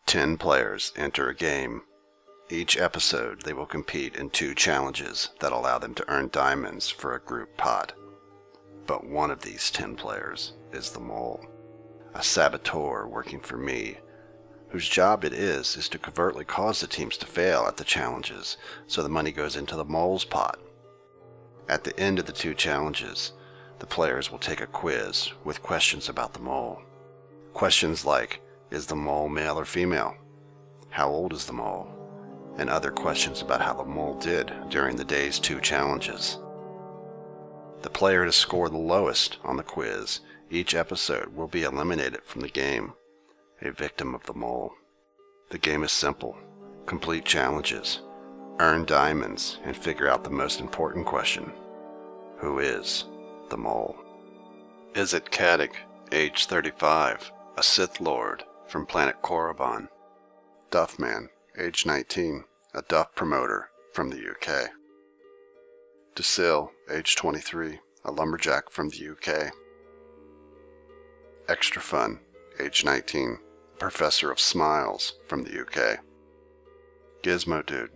10 players enter a game. Each episode, they will compete in 2 challenges that allow them to earn diamonds for a group pot. But one of these 10 players is the mole, a saboteur working for me, whose job it is to covertly cause the teams to fail at the challenges so the money goes into the mole's pot. At the end of the 2 challenges, the players will take a quiz with questions about the mole. Questions like, is the mole male or female? How old is the mole? And other questions about how the mole did during the day's 2 challenges. The player to score the lowest on the quiz each episode will be eliminated from the game, a victim of the mole. The game is simple. Complete challenges, earn diamonds, and figure out the most important question. Who is the mole? Is it Kadik, age 35, a Sith Lord from planet Korriban? Duffman, age 19, a Duff promoter from the UK. DeSille, age 23, a lumberjack from the UK. Extra Fun, age 19, professor of smiles from the UK. Gizmo Dude,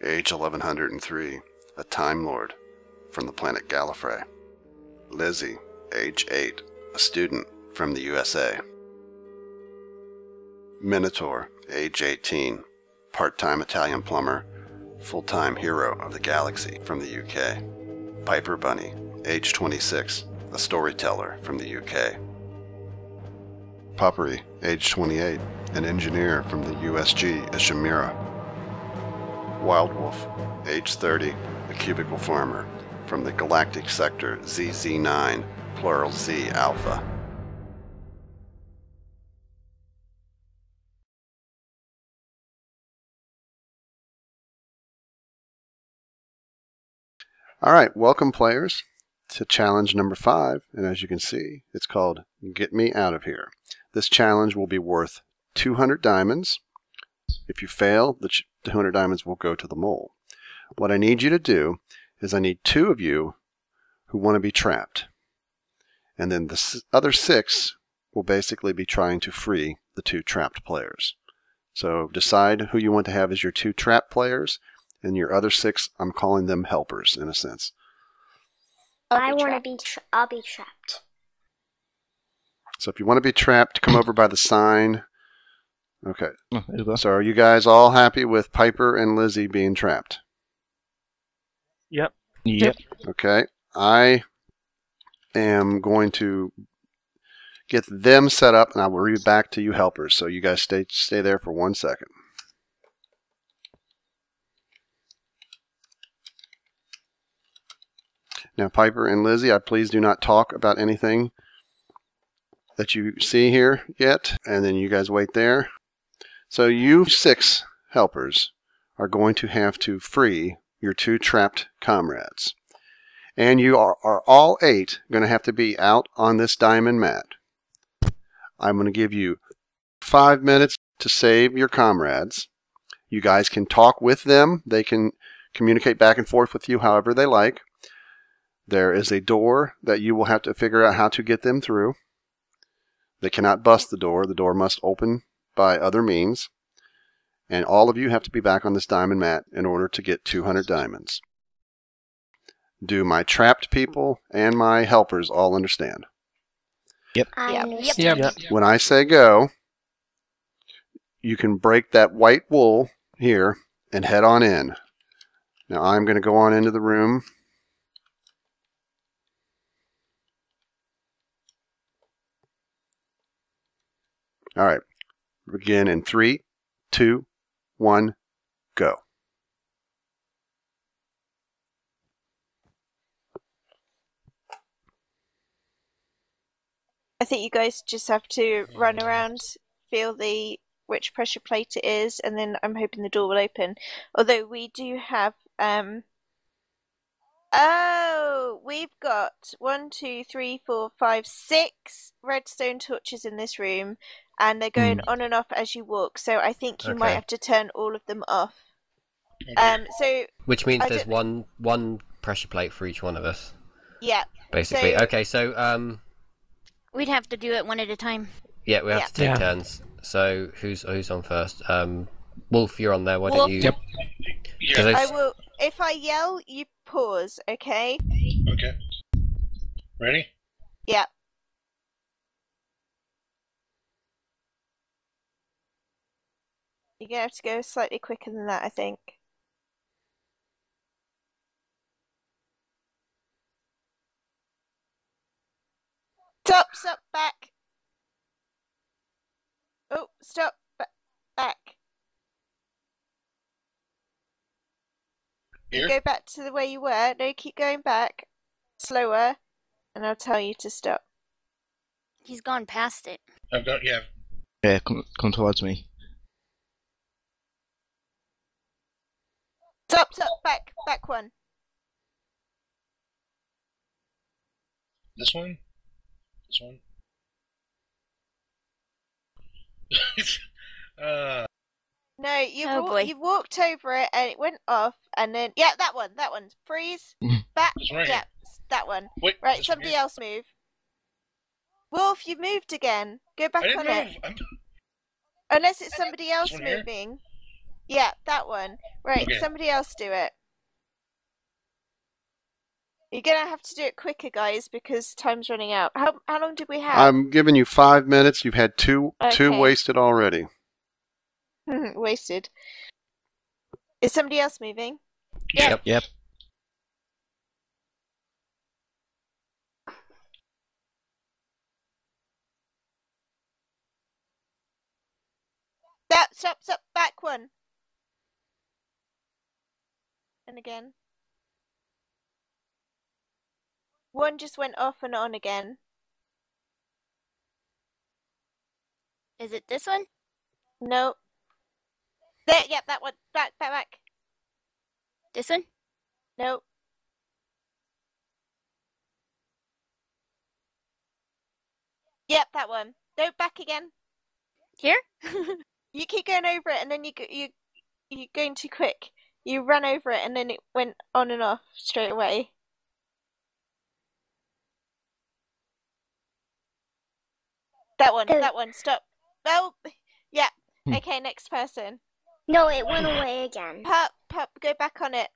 age 1103, a Time Lord from the planet Gallifrey. Lizzie, age 8, a student from the USA. Minotaur, age 18, part-time Italian plumber, full-time hero of the galaxy from the UK. Piper Bunny, age 26, a storyteller from the UK. Puppery, age 28, an engineer from the USG Ishimura. Wild Wolf, age 30, a cubicle farmer from the galactic sector ZZ9, plural Z Alpha. Alright, welcome players to challenge number 5, and as you can see, it's called Get Me Out of Here. This challenge will be worth 200 diamonds. If you fail, the 200 diamonds will go to the mole. What I need you to do is I need 2 of you who want to be trapped. And then the other 6 will basically be trying to free the 2 trapped players. So decide who you want to have as your 2 trapped players, and your other 6, I'm calling them helpers in a sense. I'll be trapped. So if you want to be trapped, come over by the sign. Okay. So are you guys all happy with Piper and Lizzie being trapped? Yep. Okay. I am going to get them set up, and I will read back to you helpers. So you guys stay there for 1 second. Now, Piper and Lizzie, please do not talk about anything that you see here yet, and then you guys wait there. So you 6 helpers are going to have to free your 2 trapped comrades. And you are all 8 going to have to be out on this diamond mat. I'm going to give you 5 minutes to save your comrades. You guys can talk with them. They can communicate back and forth with you however they like. There is a door that you will have to figure out how to get them through. They cannot bust the door. The door must open by other means. And all of you have to be back on this diamond mat in order to get 200 diamonds. Do my trapped people and my helpers all understand? Yep. Yep. When I say go, you can break that white wool here and head on in. Now I'm going to go on into the room. All right. Begin in 3, 2, 1, go. I think you guys just have to run around, feel which pressure plate it is, and then I'm hoping the door will open. Although we do have we've got 1, 2, 3, 4, 5, 6 redstone torches in this room, and they're going on and off as you walk. So I think you might have to turn all of them off. Which means there's one pressure plate for each one of us. Yeah. Basically. Okay, so we'd have to do it one at a time. Yeah, we have to take turns. So who's on first? Wolf, you're on there. Why don't you? Yep. Yeah. I will. If I yell, you pause. Okay. Okay. Ready? Yeah. You're gonna have to go slightly quicker than that, I think. Stop, back. Oh, stop, back. Here? Go back to the way you were. No, keep going back. Slower, and I'll tell you to stop. He's gone past it. I've got, yeah. Yeah, come towards me. Stop, back one. This one? This one? No, you boy. you walked over it and it went off, and then that one. Freeze. Back. This one right Yeah, here. that one. Wait, Right, this one somebody here? else move. Wolf, you moved again. Go back I didn't on move. it. Unless it's somebody else one here? moving. Yeah, that one. Right, Okay. somebody else do it. You're gonna have to do it quicker, guys, because time's running out. How long did we have? I'm giving you 5 minutes. You've had two Okay. wasted already. Wasted. Is somebody else moving? Yep. Yep. Stop, back one. And again. One just went off and on again. Is it this one? No. There, that one. Back. This one? No. Yep, that one. No, back again. Here? You keep going over it, and then you're going too quick. You ran over it, and then it went on and off straight away. That one. Stop. Well, yeah. Okay, next person. No, it went away again. Pup, go back on it.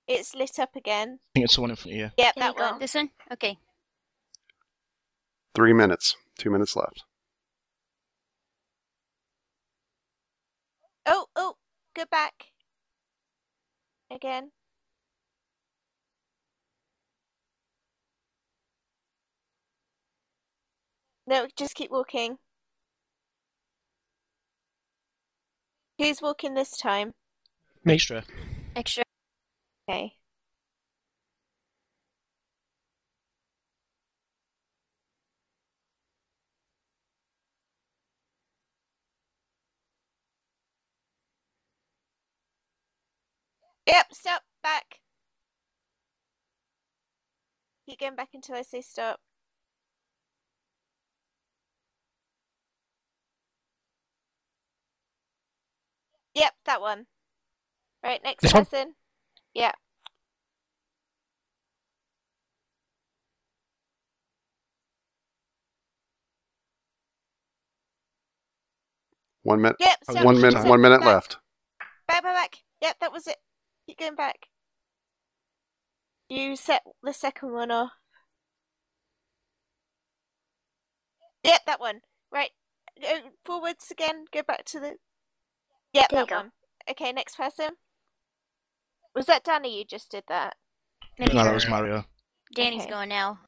It's lit up again. I think it's the one in front of you. Yep, There you that go. one. This one? Okay. 3 minutes. 2 minutes left. Oh, go back. Again. No, just keep walking. Who's walking this time? Extra. Extra. Okay. Yep, stop, back. Keep going back until I say stop. Yep, that one. Right, next This one? person. Yeah. One minute. Yep, Oh, stop. yeah. 1 minute. Back. 1 minute Back. left. Back. Yep, that was it. Keep going back. You set the second one off. Yep, that one. Right. Go forwards again. Go back to the... Yep, There you that go. one. Okay, next person. Was that Danny you just did that? No, that was Mario. Danny's Okay. going now.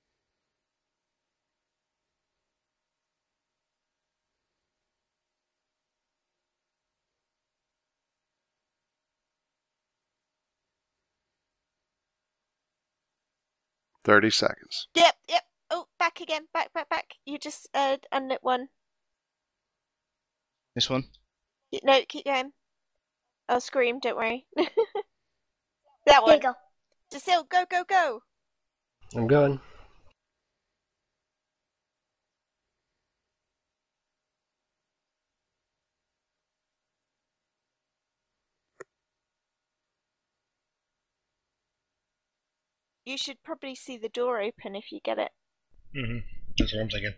Thirty seconds. Yep. Oh, back again. Back. You just unlit one. This one? No, keep going. I'll scream, don't worry. That There one. you go. Cecile, go. I'm going. You should probably see the door open if you get it. Mm-hmm. That's what I'm thinking.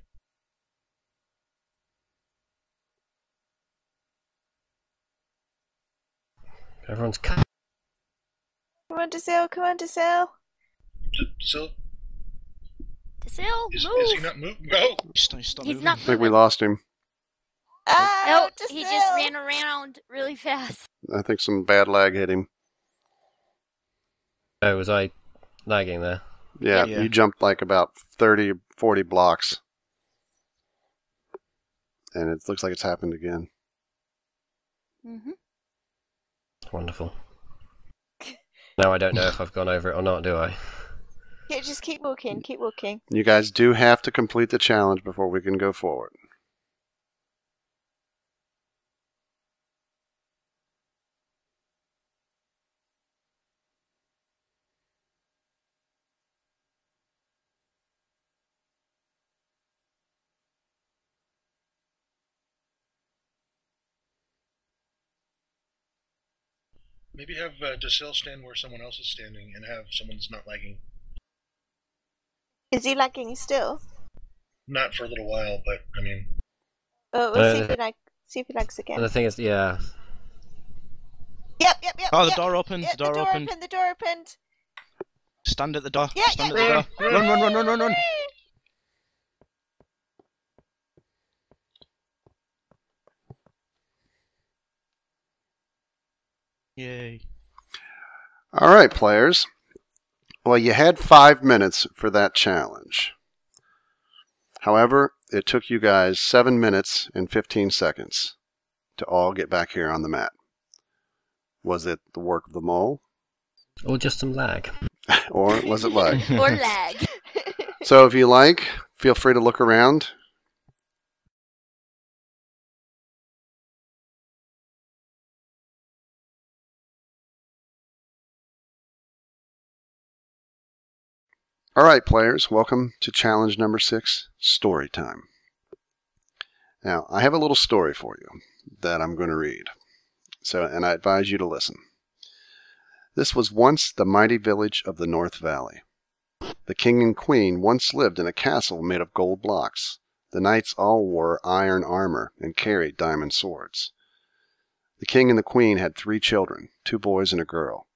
Everyone's Come on, Dazil. Come on, Dazil. So, Dazil, is move! he not moving? Go! He's not He's moving. not I think we moving. lost him. Ah, No, Dazil. he just ran around really fast. I think some bad lag hit him. Oh, was I lagging there? Yeah, Yeah. you jumped like about 30, 40 blocks. And it looks like it's happened again. Mm-hmm. Wonderful. Now I don't know if I've gone over it or not, do I? Yeah, just keep walking. Keep walking. You guys do have to complete the challenge before we can go forward. Maybe have Dacil stand where someone else is standing and have someone that's not lagging. Is he lagging still? Not for a little while, but I mean. Oh, we'll see if he lags again. And the thing is, yeah. Yep. Oh, the yep. door opened. Yep, The door opened. The door opened. Stand at the door. Yeah, Stand yeah. at the door. Run. Yay. All right, players. Well, you had 5 minutes for that challenge. However, it took you guys 7 minutes and 15 seconds to all get back here on the mat. Was it the work of the mole? Or just some lag. Or was it lag? Or lag. So if you like, feel free to look around. All right, players, welcome to challenge number 6, story time. Now, I have a little story for you that I'm going to read. And I advise you to listen. This was once the mighty village of the North Valley. The king and queen once lived in a castle made of gold blocks. The knights all wore iron armor and carried diamond swords. The king and the queen had 3 children, 2 boys and a girl.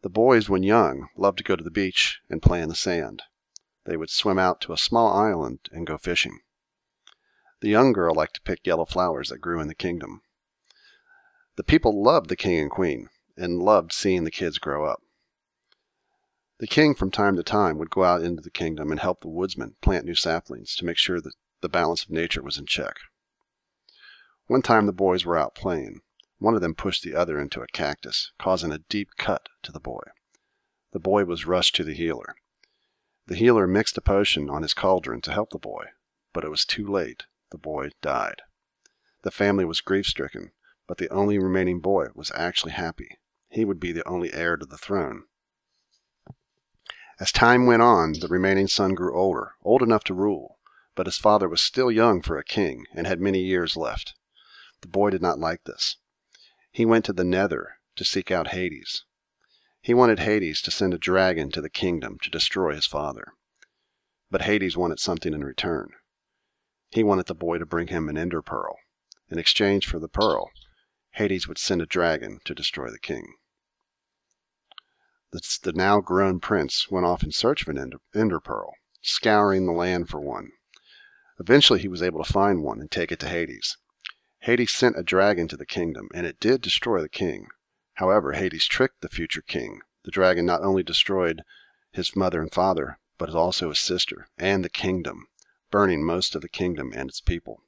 The boys, when young, loved to go to the beach and play in the sand. They would swim out to a small island and go fishing. The young girl liked to pick yellow flowers that grew in the kingdom. The people loved the king and queen and loved seeing the kids grow up. The king from time to time would go out into the kingdom and help the woodsmen plant new saplings to make sure that the balance of nature was in check. One time the boys were out playing. One of them pushed the other into a cactus, causing a deep cut to the boy. The boy was rushed to the healer. The healer mixed a potion on his cauldron to help the boy, but it was too late. The boy died. The family was grief-stricken, but the only remaining boy was actually happy. He would be the only heir to the throne. As time went on, the remaining son grew older, old enough to rule, but his father was still young for a king and had many years left. The boy did not like this. He went to the Nether to seek out Hades. He wanted Hades to send a dragon to the kingdom to destroy his father. But Hades wanted something in return. He wanted the boy to bring him an ender pearl. In exchange for the pearl, Hades would send a dragon to destroy the king. The now grown prince went off in search of an ender pearl, scouring the land for one. Eventually he was able to find one and take it to Hades. Hades sent a dragon to the kingdom, and it did destroy the king. However, Hades tricked the future king. The dragon not only destroyed his mother and father, but also his sister and the kingdom, burning most of the kingdom and its people.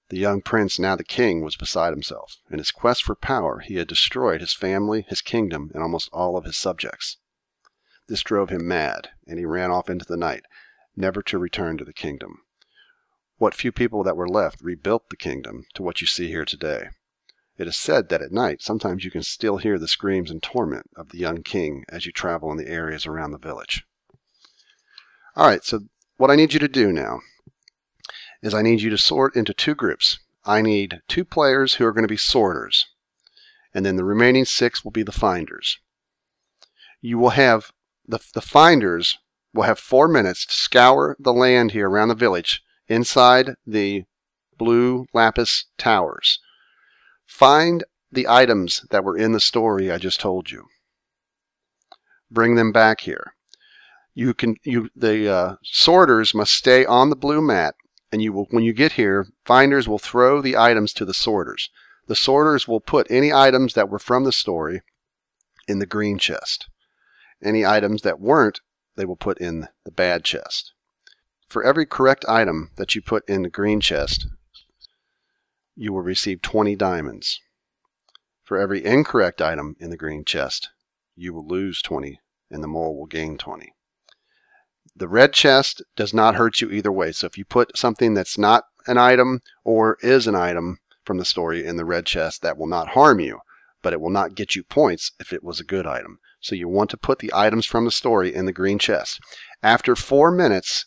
The young prince, now the king, was beside himself. In his quest for power, he had destroyed his family, his kingdom, and almost all of his subjects. This drove him mad, and he ran off into the night, never to return to the kingdom. What few people that were left rebuilt the kingdom to what you see here today. It is said that at night, sometimes you can still hear the screams and torment of the young king as you travel in the areas around the village. All right, so what I need you to do now is I need you to sort into 2 groups. I need 2 players who are going to be sorters, and then the remaining 6 will be the finders. You will have, the finders will have 4 minutes to scour the land here around the village inside the blue lapis towers. Find the items that were in the story I just told you. Bring them back here. The sorters must stay on the blue mat, and when you get here, finders will throw the items to the sorters. The sorters will put any items that were from the story in the green chest. Any items that weren't, they will put in the bad chest. For every correct item that you put in the green chest, you will receive 20 diamonds. For every incorrect item in the green chest, you will lose 20, and the mole will gain 20. The red chest does not hurt you either way. So if you put something that's not an item or is an item from the story in the red chest, that will not harm you, but it will not get you points if it was a good item. So you want to put the items from the story in the green chest. After 4 minutes,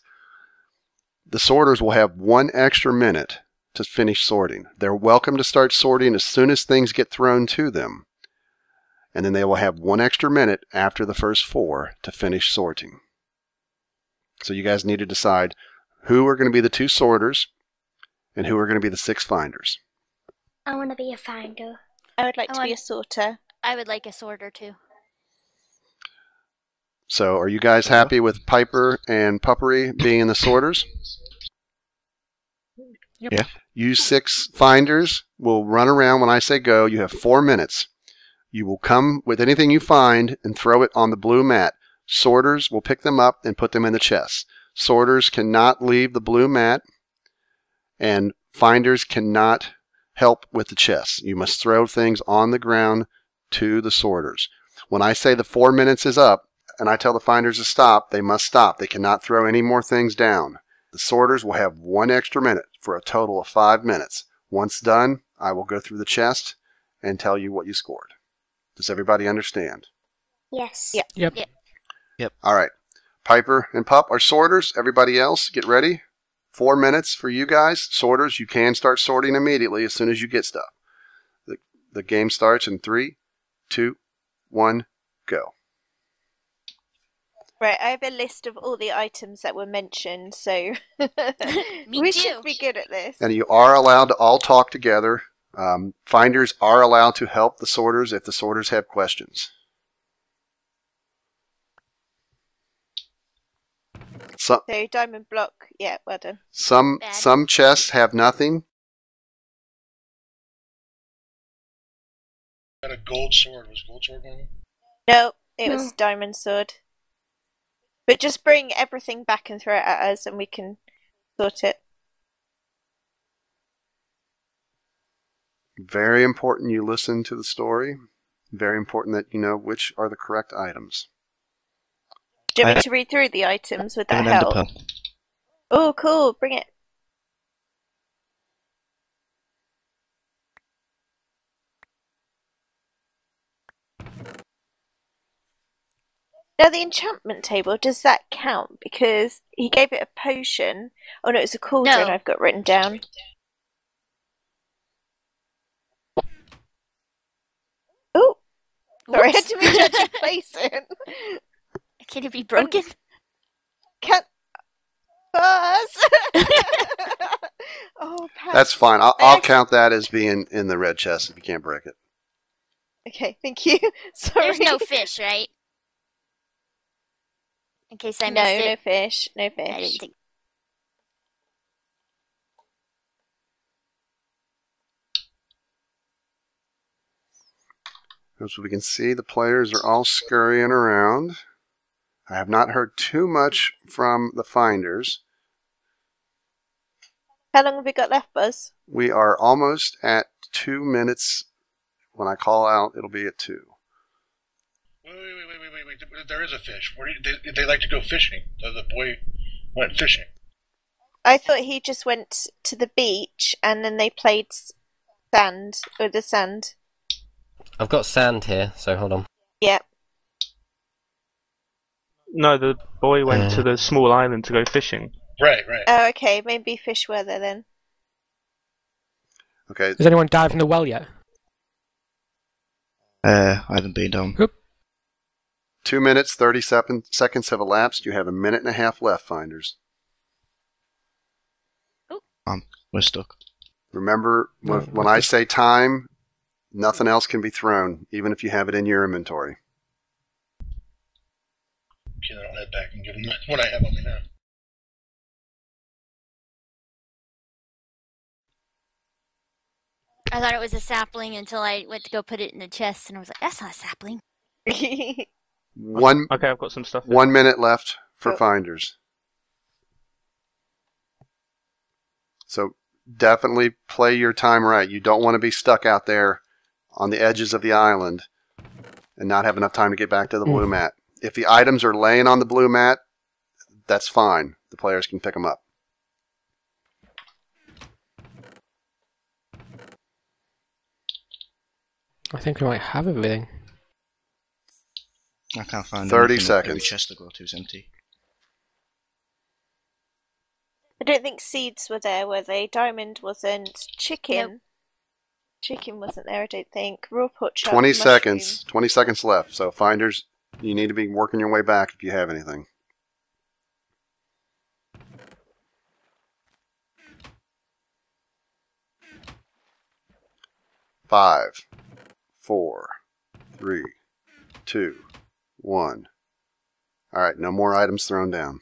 the sorters will have 1 extra minute to finish sorting. They're welcome to start sorting as soon as things get thrown to them. And then they will have 1 extra minute after the first 4 to finish sorting. So you guys need to decide who are going to be the 2 sorters and who are going to be the 6 finders. I want to be a finder. I would like to be a sorter. I would like a sorter too. So are you guys happy with Piper and Puppery being the sorters? Yep. Yeah. You 6 finders will run around when I say go. You have 4 minutes. You will come with anything you find and throw it on the blue mat. Sorters will pick them up and put them in the chests. Sorters cannot leave the blue mat, and finders cannot help with the chests. You must throw things on the ground to the sorters. When I say the 4 minutes is up and I tell the finders to stop, they must stop. They cannot throw any more things down. The sorters will have 1 extra minute for a total of 5 minutes. Once done, I will go through the chest and tell you what you scored. Does everybody understand? Yes. Yep. All right. Piper and Pup are sorters. Everybody else, get ready. 4 minutes for you guys. Sorters, you can start sorting immediately as soon as you get stuff. The game starts in 3, 2, 1, go. Right, I have a list of all the items that were mentioned, so we should be good at this. And you are allowed to all talk together. Finders are allowed to help the sorters if the sorters have questions. So diamond block, yeah, well done. Some chests have nothing. Got a gold sword. Was gold sword one of them? No, it was diamond sword. But just bring everything back and throw it at us and we can sort it. Very important you listen to the story. Very important that you know which are the correct items. Do you want me to read through the items? Would that help? Oh, cool. Bring it. Now, the enchantment table, does that count? Because he gave it a potion. Oh, no, it's a cauldron I've got written down. Oh, sorry, I had to make sure to place it. Can it be broken? Can't. Pass. Oh, pass. That's fine. I'll count that as being in the red chest if you can't break it. Okay, thank you. Sorry. There's no fish, right? In case I missed it. No fish. No fish. I didn't think. As we can see, the players are all scurrying around. I have not heard too much from the finders. How long have we got left, Buzz? We are almost at 2 minutes. When I call out, it'll be at 2. Wait. There is a fish. They like to go fishing. The boy went fishing. I thought he just went to the beach and then they played sand, or the sand. I've got sand here, so hold on. Yeah. No, the boy went to the small island to go fishing. Right. Oh, okay. Maybe fish were there then. Okay. Has anyone dived in the well yet? I haven't been down. 2 minutes, 37 seconds have elapsed. You have 1.5 minutes left, finders. We're stuck. Remember, when I say time, Nothing else can be thrown, even if you have it in your inventory. Okay, then I'll head back and give them what I have on me now. I thought it was a sapling until I went to go put it in the chest, and I was like, "That's not a sapling." Okay, I've got some stuff. 1 minute left for Cool. finders. So definitely play your time right. You don't want to be stuck out there on the edges of the island and not have enough time to get back to the blue mat. If the items are laying on the blue mat, that's fine. The players can pick them up. I think we might have everything. I can't find 30 anything. seconds. Every chest I go to is empty. I don't think seeds were there, were they? Diamond wasn't. Chicken. Nope. Chicken wasn't there, I don't think. Raw pork chop. 20 mushroom. seconds. 20 seconds left. So finders, you need to be working your way back if you have anything. Five, 4, 3, 2, 1. All right, no more items thrown down.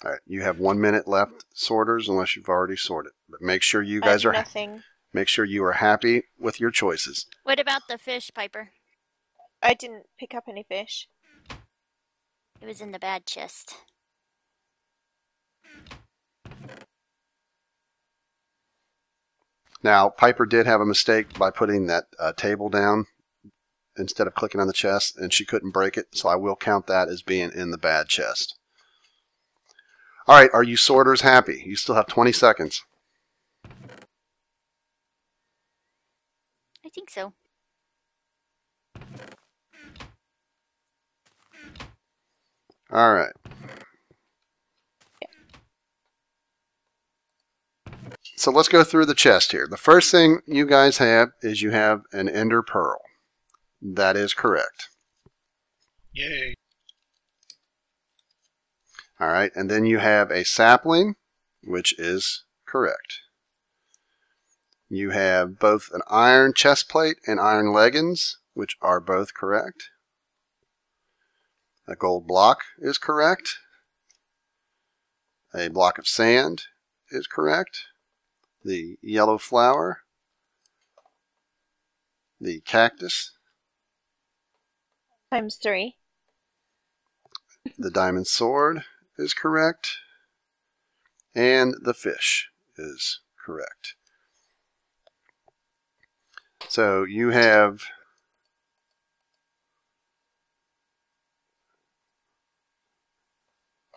All right, you have 1 minute left, sorters, unless you've already sorted. But make sure you guys are Nothing. make sure you are happy with your choices. What about the fish, Piper? I didn't pick up any fish. It was in the bad chest. Now, Piper did have a mistake by putting that table down instead of clicking on the chest, and she couldn't break it, so I will count that as being in the bad chest. All right, are you sorters happy? You still have 20 seconds. I think so. All right. So let's go through the chest here. The first thing you guys have is you have an ender pearl. That is correct. Yay. All right, and then you have a sapling, which is correct. You have both an iron chest plate and iron leggings, which are both correct. A gold block is correct. A block of sand is correct. The yellow flower. The cactus. ×3. The diamond sword is correct. And the fish is correct. So you have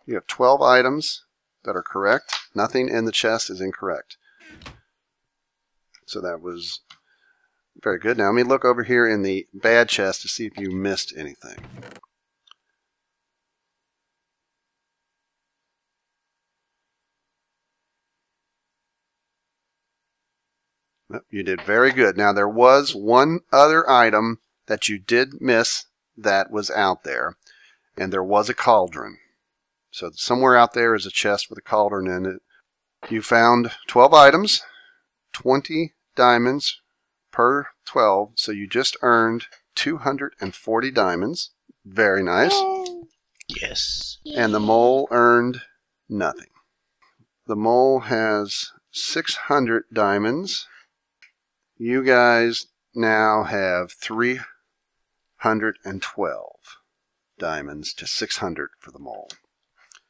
You have 12 items that are correct. Nothing in the chest is incorrect. So that was very good. Now let me look over here in the bad chest to see if you missed anything. Nope, you did very good. Now there was one other item that you did miss that was out there, and there was a cauldron. So somewhere out there is a chest with a cauldron in it. You found 12 items, 20 diamonds per 12, so you just earned 240 diamonds. Very nice. Yes. And the mole earned nothing. The mole has 600 diamonds. You guys now have 312 diamonds to 600 for the mole.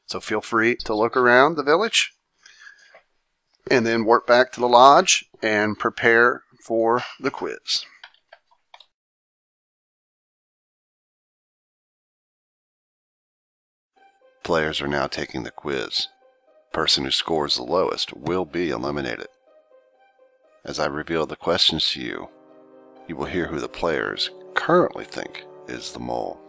So feel free to look around the village and then work back to the lodge and prepare for the quiz. Players are now taking the quiz. Person who scores the lowest will be eliminated. As I reveal the questions to you, you will hear who the players currently think is the mole.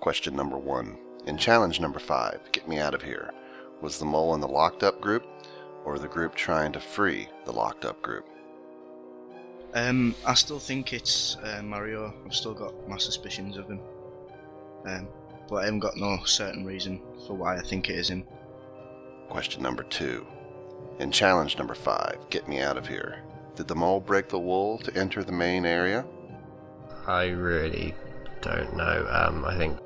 Question number 1. In challenge number 5, Get Me Out of Here, was the mole in the locked up group or the group trying to free the locked up group? I still think it's Mario. I've still got my suspicions of him. But I haven't got no certain reason for why I think it is him. Question number 2. In challenge number 5, Get Me Out of Here, did the mole break the wool to enter the main area? I really don't know. I think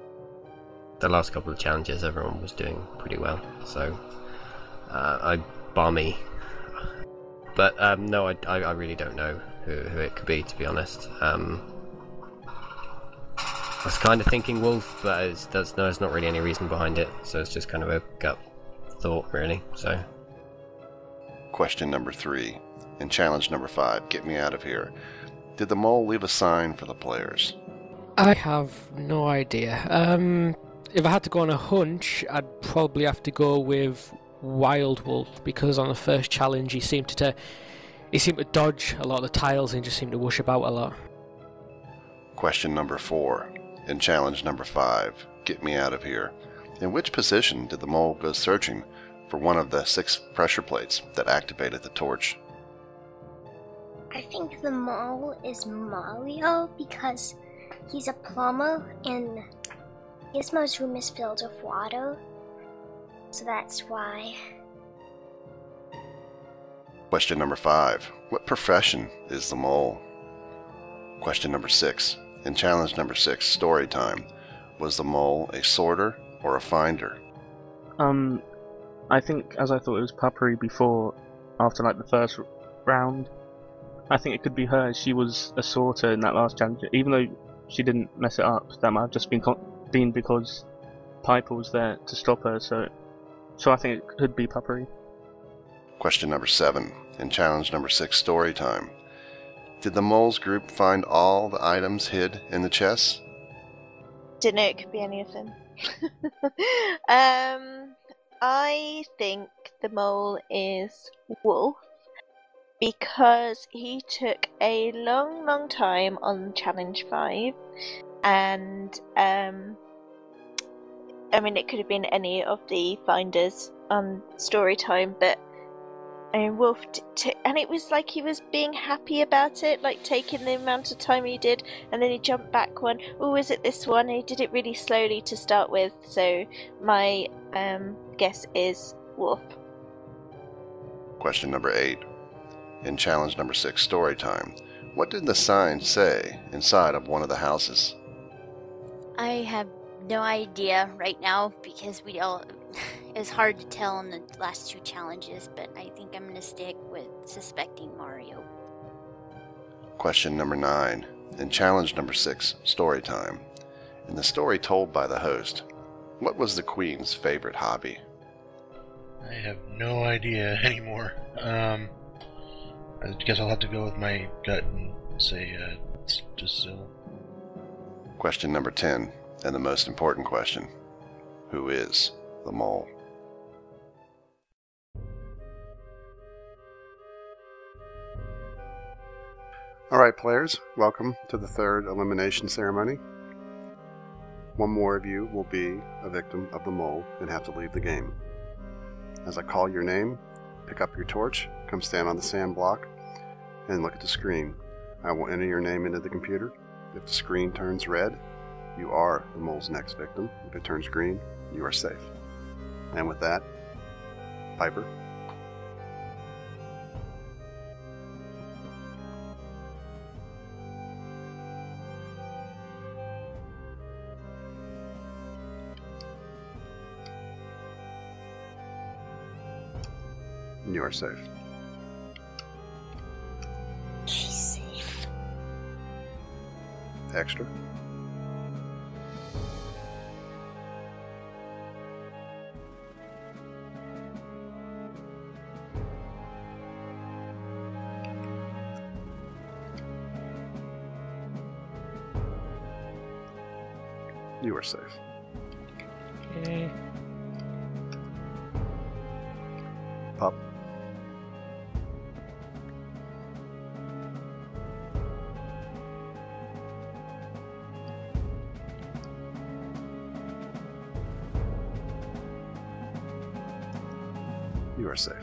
the last couple of challenges everyone was doing pretty well, so bar me. But no, I really don't know who it could be, to be honest. I was kind of thinking wolf, but there's not really any reason behind it, so it's just kind of a gut thought, really. So. Question number 3. In challenge number 5, Get Me Out of Here, did the mole leave a sign for the players? I have no idea. If I had to go on a hunch, I'd probably have to go with Wild Wolf, because on the first challenge he seemed to dodge a lot of the tiles and just seemed to whoosh about a lot. Question number 4. In challenge number 5, Get Me Out of Here, in which position did the mole go searching for one of the 6 pressure plates that activated the torch? I think the mole is Mario because he's a plumber and Gizmo's room is filled with water. So that's why. Question number 5. What profession is the mole? Question number 6. In challenge number 6, Story Time, was the mole a sorter or a finder? I think, as I thought it was puppery before, after like the first round, I think it could be her. She was a sorter in that last challenge, even though she didn't mess it up. That might have just been because Piper was there to stop her. So I think it could be puppery. Question number 7. In challenge number 6, Story Time, did the mole's group find all the items hid in the chests? Don't know, it could be any of them. I think the mole is Wolf because he took a long time on challenge 5, and I mean it could have been any of the finders on Story Time, but I mean Wolf and it was like he was being happy about it, like taking the amount of time he did, and then he jumped back one. Oh, is it this one? And he did it really slowly to start with, so my guess is Wolf. Question number 8. In challenge number 6, Story Time, what did the sign say inside of one of the houses? I have no idea right now because it's hard to tell in the last 2 challenges, but I think I'm going to stick with suspecting Mario. Question number 9. In challenge number 6, Story Time, in the story told by the host, what was the Queen's favorite hobby? I have no idea anymore. I guess I'll have to go with my gut and say it's just Zill. Question number 10, and the most important question. Who is the mole? Alright players, welcome to the 3rd elimination ceremony. One more of you will be a victim of the mole and have to leave the game. As I call your name, pick up your torch, come stand on the sand block, and look at the screen. I will enter your name into the computer. If the screen turns red, you are the mole's next victim. If it turns green, you are safe. And with that, Piper. You are safe. She's safe. Extra. You are safe. Okay. Pup. You are safe.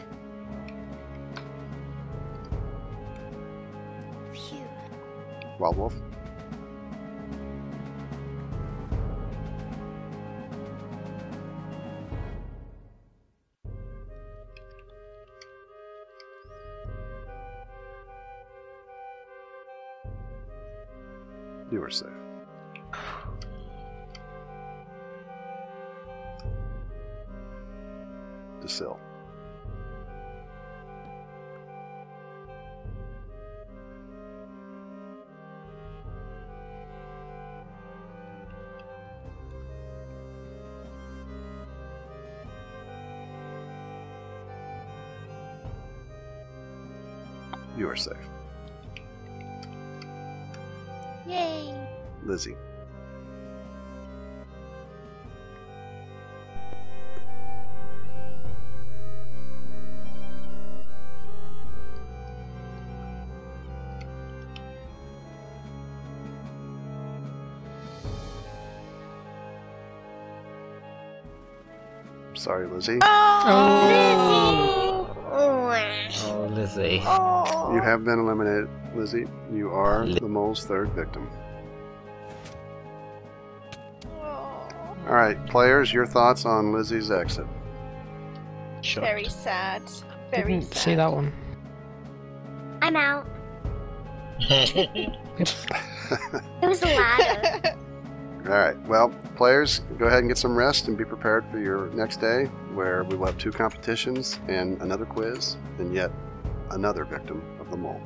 Phew. Wild Wolf. You are safe. Decil. You are safe. Yay! Lizzie. Sorry, Lizzie. Oh. Oh, Lizzie. You have been eliminated, Lizzie. You are the mole's third victim. Alright, players, your thoughts on Lizzie's exit? Shocked. Very sad. Very Didn't sad. see that one. I'm out. It was a ladder. Alright, well, players, go ahead and get some rest and be prepared for your next day, where we will have 2 competitions and another quiz, and yet another victim of the mole.